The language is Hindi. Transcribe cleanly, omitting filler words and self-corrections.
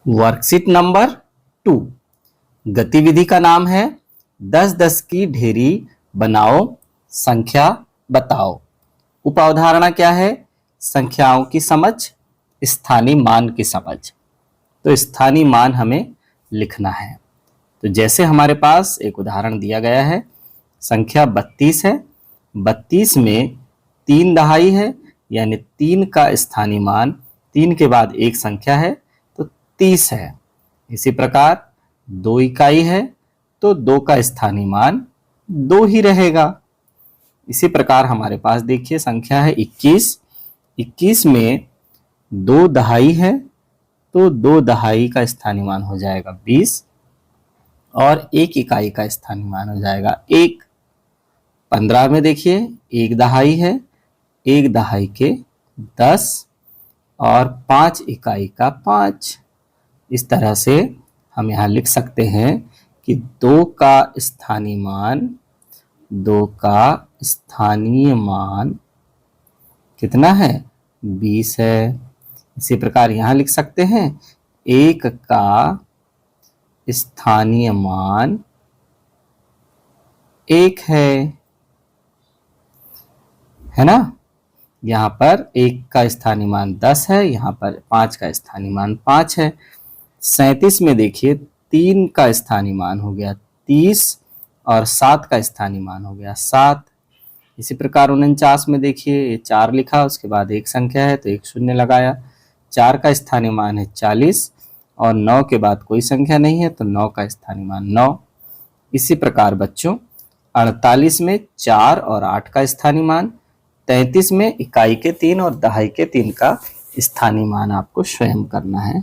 वर्कशीट नंबर 2 गतिविधि का नाम है 10-10 की ढेरी बनाओ, संख्या बताओ। उपावधारणा क्या है? संख्याओं की समझ, स्थानीय मान की समझ। तो स्थानीय मान हमें लिखना है। तो जैसे हमारे पास एक उदाहरण दिया गया है, संख्या 32 है। 32 में 3 दहाई है, यानी 3 का स्थानीय मान 3 के बाद एक संख्या है तो 30 है। इसी प्रकार 2 इकाई है तो 2 का स्थानीय मान 2 ही रहेगा। इसी प्रकार हमारे पास देखिए संख्या है 21। 21 में 2 दहाई है तो 2 दहाई का स्थानीय मान हो जाएगा 20 और 1 इकाई का स्थानीय मान हो जाएगा 1। 15 में देखिए 1 दहाई है, 1 दहाई के 10 और 5 इकाई का 5। इस तरह से हम यहाँ लिख सकते हैं कि 2 का स्थानीय मान कितना है? 20 है। इसी प्रकार यहाँ लिख सकते हैं 1 का स्थानीय मान 1 है ना? यहाँ पर 1 का स्थानीय मान 10 है, यहाँ पर 5 का स्थानीय मान 5 है। 37 में देखिए 3 का स्थानीय मान हो गया 30 और 7 का स्थानीय मान हो गया 7। इसी प्रकार 49 में देखिए 4 लिखा, उसके बाद एक संख्या है तो एक शून्य लगाया। 4 का स्थानीय मान है 40 और 9 के बाद कोई संख्या नहीं है तो 9 का स्थानीय मान 9। इसी प्रकार बच्चों 48 में 4 और 8 का स्थानीय मान, 33 में इकाई के 3 और दहाई के 3 का स्थानीय मान आपको स्वयं करना है।